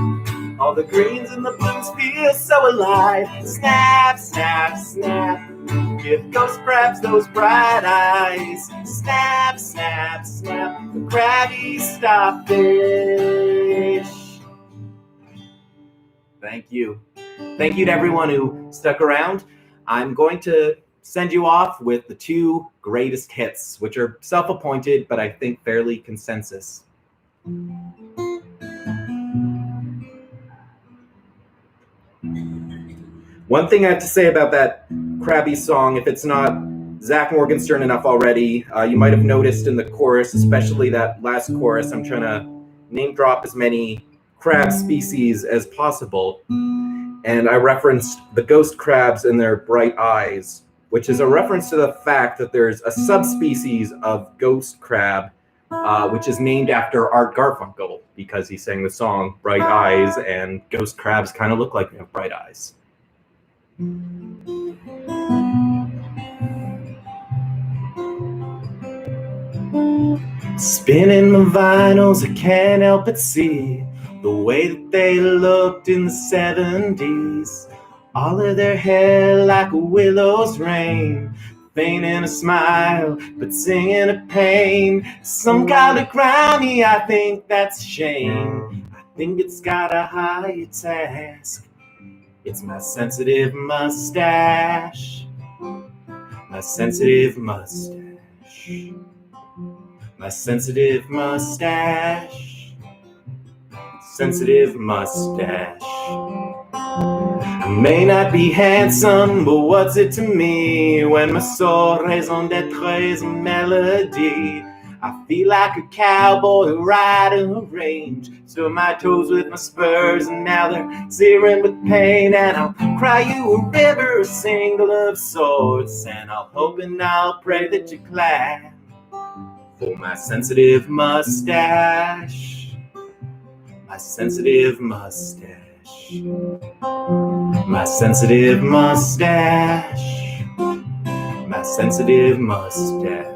All the greens and the blues feel so alive. Snap, snap, snap. Give ghost crabs those bright eyes. Snap, snap, snap. The crabby starfish. Thank you. Thank you to everyone who stuck around. I'm going to send you off with the two greatest hits, which are self-appointed, but I think fairly consensus. One thing I have to say about that crabby song, if it's not Zach Morgenstern enough already, you might have noticed in the chorus, especially that last chorus, I'm trying to name drop as many crab species as possible. And I referenced the ghost crabs and their bright eyes, which is a reference to the fact that there's a subspecies of ghost crab, which is named after Art Garfunkel, because he sang the song Bright Eyes, and ghost crabs kind of look like they have bright eyes. Spinning my vinyls, I can't help but see the way that they looked in the 70s. All of their hair like a willow's rain, feigning a smile, but singing a pain. Some call it grimy, I think that's a shame. I think it's got a higher task. It's my sensitive mustache. My sensitive mustache. My sensitive mustache. Sensitive mustache. I may not be handsome, but what's it to me when my soul raison d'être is a melody? I feel like a cowboy riding a range, stir my toes with my spurs, and now they're searing with pain. And I'll cry you a river, a single of sorts, and I'll hope and I'll pray that you clap for my sensitive mustache. My sensitive mustache. My sensitive mustache. My sensitive mustache.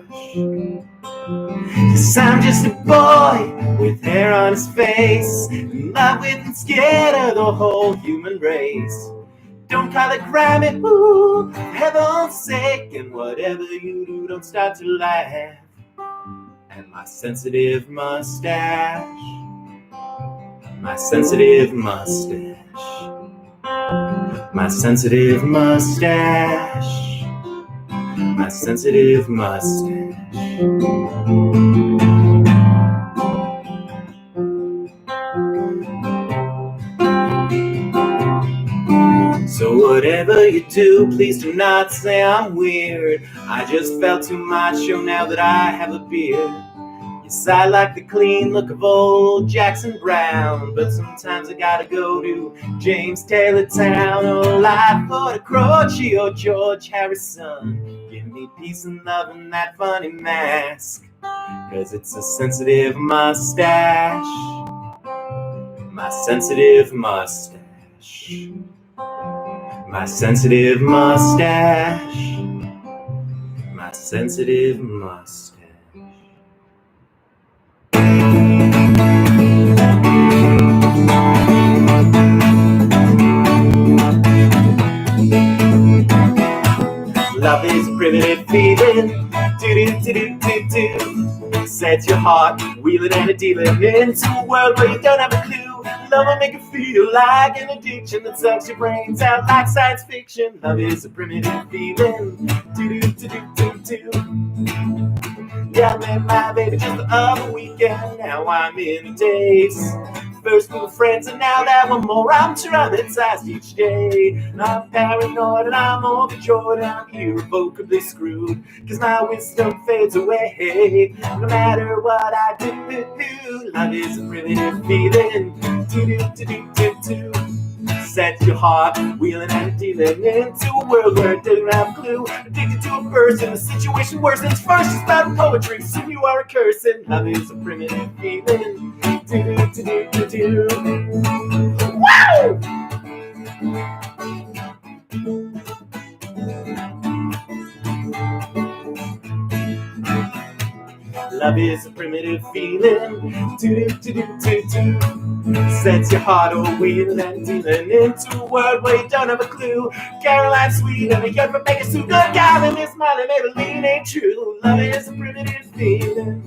'Cause I'm just a boy with hair on his face, in love with and scared of the whole human race. Don't call it grimy, ooh, for heaven's sake, and whatever you do, don't start to laugh. And my sensitive mustache. My sensitive mustache. My sensitive mustache. My sensitive mustache. So whatever you do, please do not say I'm weird. I just felt too macho now that I have a beard. Yes, I like the clean look of old Jackson Brown, but sometimes I gotta go to James Taylor Town. Oh, life for the Croce or George Harrison. Give me peace and love and that funny mask, 'cause it's a sensitive mustache. My sensitive mustache. My sensitive mustache. My sensitive mustache. Love is a primitive feeling. Do-do-do-do-do-do. Sets your heart wheeling and a dealing into a world where you don't have a clue. Love will make you feel like an addiction that sucks your brains out like science fiction. Love is a primitive feeling. Do-do-do-do-do-do. Yeah, I met my baby just the other weekend. Now I'm in a daze. First we were friends and now that we're more, I'm traumatized each day. I'm paranoid and I'm overjoyed and I'm irrevocably screwed, cause my wisdom fades away. No matter what I do, love is a primitive feeling. Do-do-do-do-do-do. Set your heart wheeling and dealing into a world where it doesn't have a clue. Addicted to a person, the situation worsens. First it's about poetry, soon you are a cursing. Love is a primitive feeling. Do-do-do-do-do-do. Wow! Love is a primitive feeling. Do-do-do-do-do-do. Sets your heart a wheeling and dealing into a world where you don't have a clue. Caroline Sweet and a young Rebecca Sue. Good God, and Miss Molly Maybelline ain't true. Love is a primitive feeling.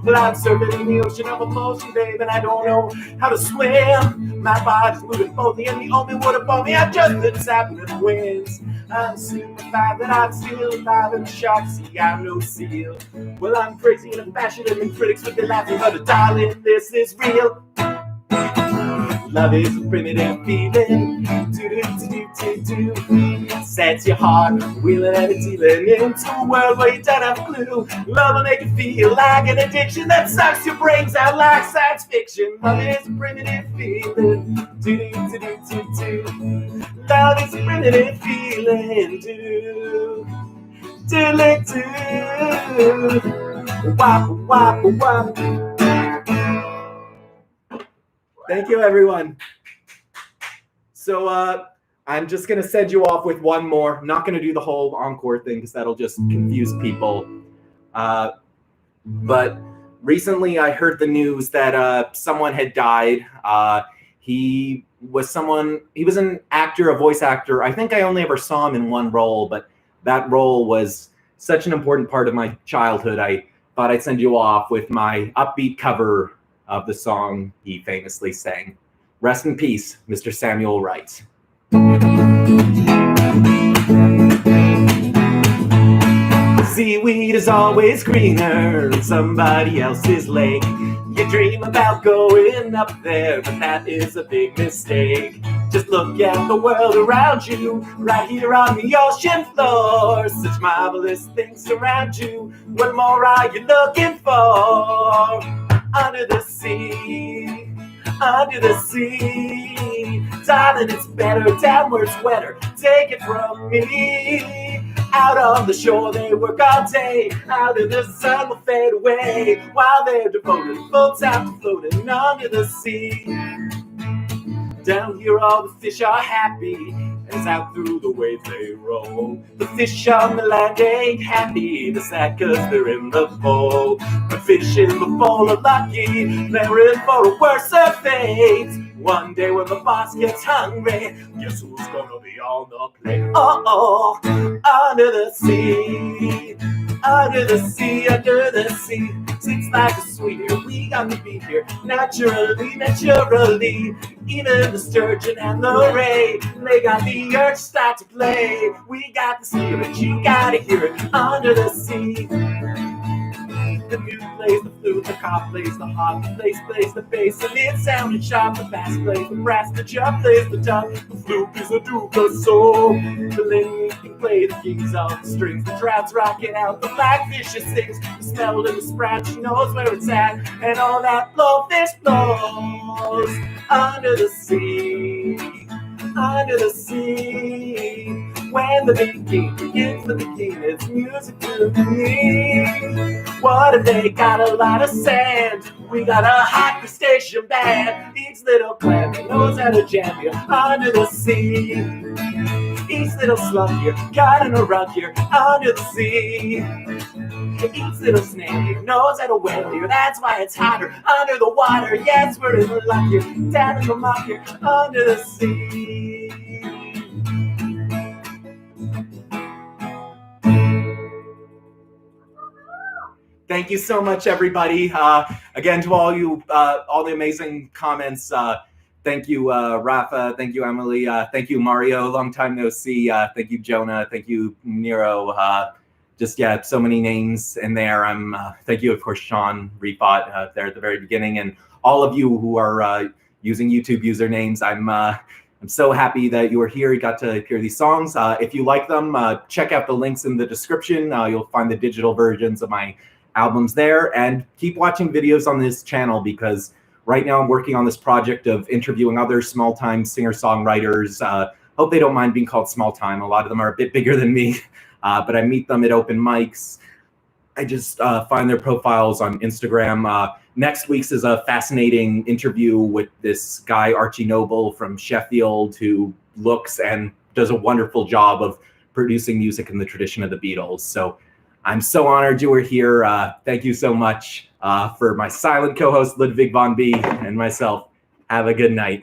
Well, I'm surfing in the ocean of emotion, babe, and I don't know how to swim. My body's moving boldly, and the only water for me, I just been tapping the winds. I'm certified that I'm still alive in the shark sea. I'm no seal. Well, I'm crazy and I'm passionate, and critics would be laughing, but darling, this is real. Love is a primitive feeling. Do-do-do-do-do-do. Sets your heart wheeling and dealing into a world where you don't have a clue. Love will make you feel like an addiction that sucks your brains out like science fiction. Love is a primitive feeling. Do-do-do-do-do-do. Love is a primitive feeling. Do-do-do-do. Wop, wop, wop. Thank you, everyone. So I'm just going to send you off with one more. I'm not going to do the whole encore thing because that'll just confuse people. But recently I heard the news that someone had died. He was an actor, a voice actor. I think I only ever saw him in one role, but that role was such an important part of my childhood. I thought I'd send you off with my upbeat cover of the song he famously sang. Rest in peace, Mr. Samuel Wright. Seaweed is always greener in somebody else's lake. You dream about going up there, but that is a big mistake. Just look at the world around you, right here on the ocean floor. Such marvelous things surround you. What more are you looking for? Under the sea, under the sea. Darling, it's better, downwards wetter. Take it from me. Out on the shore they work all day. Out in the sun will fade away, while they're devoted full time to floating under the sea. Down here all the fish are happy as out through the waves they roll. The fish on the land ain't happy, they're sad cause they're in the bowl. But fish in the bowl are lucky, they're in for a worse fate. One day when the boss gets hungry, guess who's gonna be on the plate? Oh, under the sea, under the sea, under the sea. Sits like a sweeter, we got to be here naturally, naturally. Even the sturgeon and the ray, they got the urge to start to play. We got the spirit, you gotta hear it under the sea. The mute plays the flute, the cop plays the harp, the bass plays the bass, and it sounded sharp. The bass plays the brass, the drum plays the dub, the flute is a duca soul. The lily can play the keys on the strings, the trout's rocking out, the blackfish sings. The smell of the sprout, she knows where it's at, and all that blowfish blows under the sea, under the sea. When the beginning begins, the beginning, it's music to me. What if they got a lot of sand? We got a hot crustacean band. Each little clam knows how to jam you under the sea. Each little slug here, caught in a rug here under the sea. Each little snail here knows how to whale here. That's why it's hotter under the water. Yes, we're in the luck here, down in the muck here under the sea. Thank you so much, everybody. Again, to all you, all the amazing comments. Thank you, Rafa. Thank you, Emily. Thank you, Mario. Long time no see. Thank you, Jonah. Thank you, Nero. just, yeah, so many names in there. Thank you, of course, Sean Repot there at the very beginning, and all of you who are using YouTube usernames. I'm so happy that you were here. You got to hear these songs. If you like them, check out the links in the description. You'll find the digital versions of my albums there, and keep watching videos on this channel, because right now I'm working on this project of interviewing other small-time singer-songwriters. Hope they don't mind being called small-time. A lot of them are a bit bigger than me, but I meet them at open mics. I just find their profiles on Instagram. Next week's is a fascinating interview with this guy, Archie Noble from Sheffield, who looks and does a wonderful job of producing music in the tradition of the Beatles. So I'm so honored you were here. Thank you so much for my silent co-host, Ludwig von B, and myself. Have a good night.